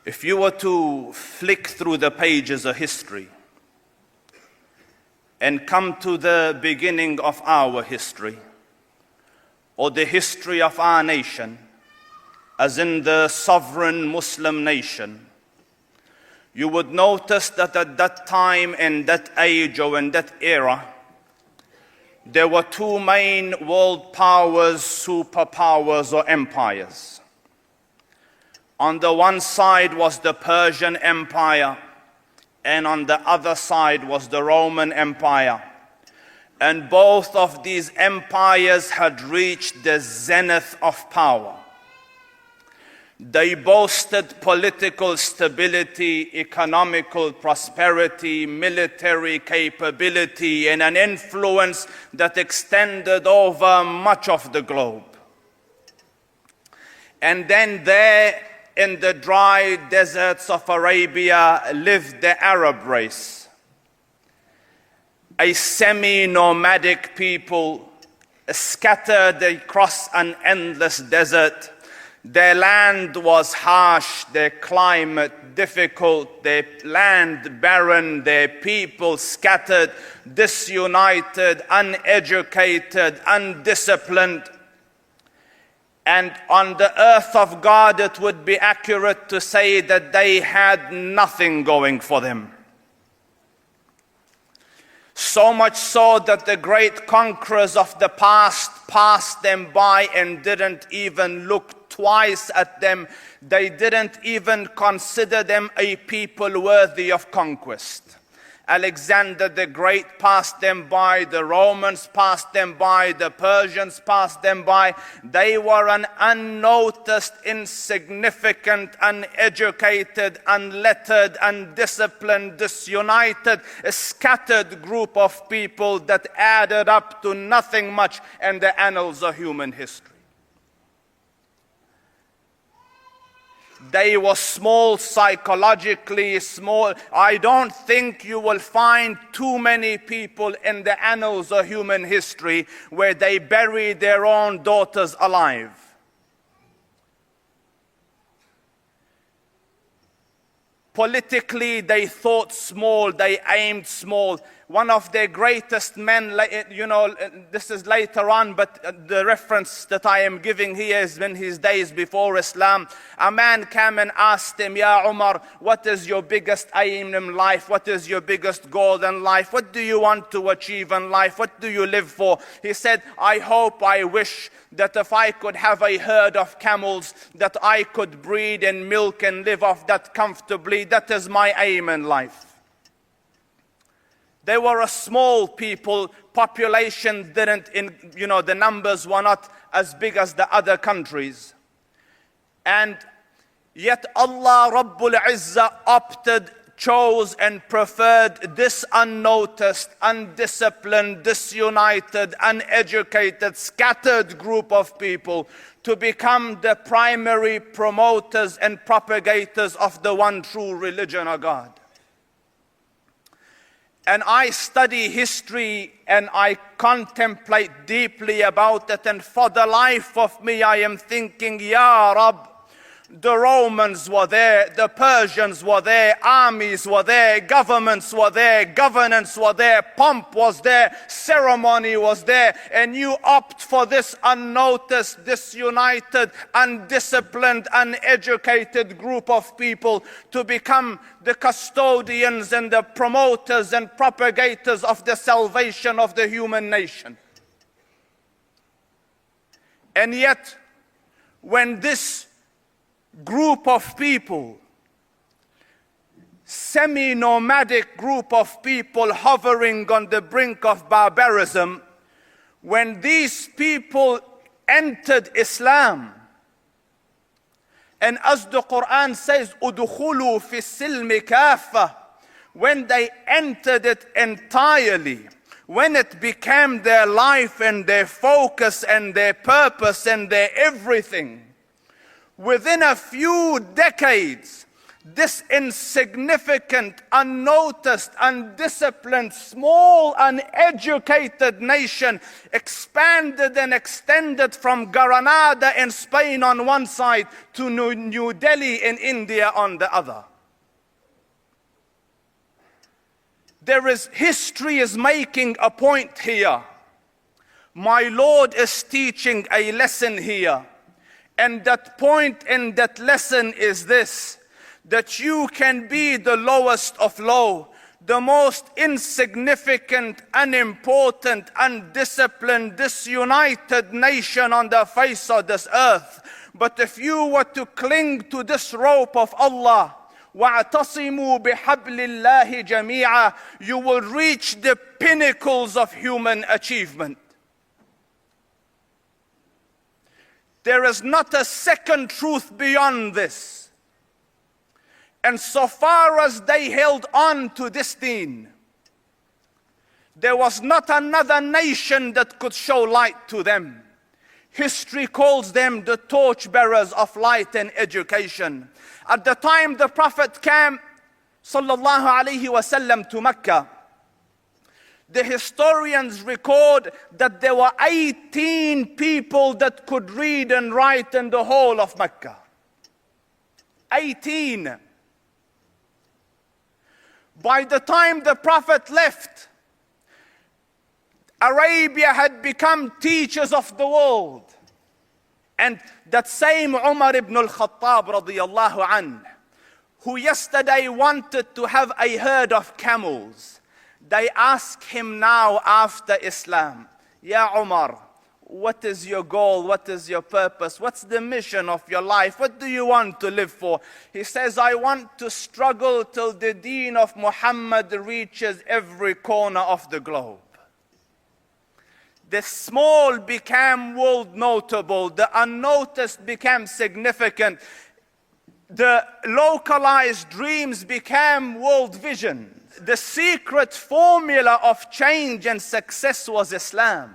If you were to flick through the pages of history and come to the beginning of our history, or the history of our nation, as in the sovereign Muslim nation, you would notice that at that time, in that age or in that era, there were two main world powers, superpowers or empires. On the one side was the Persian Empire, and on the other side was the Roman Empire. And both of these empires had reached the zenith of power. They boasted political stability, economical prosperity, military capability, and an influence that extended over much of the globe. And then there, in the dry deserts of Arabia, lived the Arab race, a semi-nomadic people scattered across an endless desert. Their land was harsh, their climate difficult, their land barren, their people scattered, disunited, uneducated, undisciplined. And on the earth of God, it would be accurate to say that they had nothing going for them. So much so that the great conquerors of the past passed them by and didn't even look twice at them. They didn't even consider them a people worthy of conquest. Alexander the Great passed them by, the Romans passed them by, the Persians passed them by. They were an unnoticed, insignificant, uneducated, unlettered, undisciplined, disunited, a scattered group of people that added up to nothing much in the annals of human history. They were small, psychologically small. I don't think you will find too many people in the annals of human history where they bury their own daughters alive. Politically, they thought small, they aimed small. One of their greatest men, this is later on, but the reference that I am giving here is in his days before Islam. A man came and asked him, Ya Umar, what is your biggest aim in life? What is your biggest goal in life? What do you want to achieve in life? What do you live for? He said, I wish that if I could have a herd of camels, that I could breed and milk and live off that comfortably. That is my aim in life. They were a small people, population the numbers were not as big as the other countries. And yet Allah Rabbul Izzah chose and preferred this unnoticed, undisciplined, disunited, uneducated, scattered group of people to become the primary promoters and propagators of the one true religion of God. And I study history and I contemplate deeply about it, and for the life of me I am thinking, Ya Rab, the Romans were there, the Persians were there, armies were there, governments were there, governance were there, pomp was there, ceremony was there, and you opt for this unnoticed, disunited, undisciplined, uneducated group of people to become the custodians and the promoters and propagators of the salvation of the human nation. And yet, when this group of people, semi-nomadic group of people hovering on the brink of barbarism, when these people entered Islam, and as the Quran says, "Udkhulu fi silmi kafa," when they entered it entirely, when it became their life and their focus and their purpose and their everything, within a few decades, this insignificant, unnoticed, undisciplined, small, uneducated nation expanded and extended from Granada in Spain on one side to New Delhi in India on the other. History is making a point here. My Lord is teaching a lesson here. And that point in that lesson is this: that you can be the lowest of low, the most insignificant, unimportant, undisciplined, disunited nation on the face of this earth. But if you were to cling to this rope of Allah, وَاعْتَصِمُوا بِحَبْلِ اللَّهِ جَمِيعًا, you will reach the pinnacles of human achievement. There is not a second truth beyond this. And so far as they held on to this deen, there was not another nation that could show light to them. History calls them the torchbearers of light and education. At the time the Prophet came, sallallahu alaihi wasallam, to Mecca, the historians record that there were 18 people that could read and write in the whole of Mecca. 18. By the time the Prophet left, Arabia had become teachers of the world. And that same Umar ibn al-Khattab radiyallahu anhu, who yesterday wanted to have a herd of camels, they ask him now after Islam, Ya Umar, what is your goal? What is your purpose? What's the mission of your life? What do you want to live for? He says, I want to struggle till the deen of Muhammad reaches every corner of the globe. The small became world notable. The unnoticed became significant. The localized dreams became world vision. The secret formula of change and success was Islam.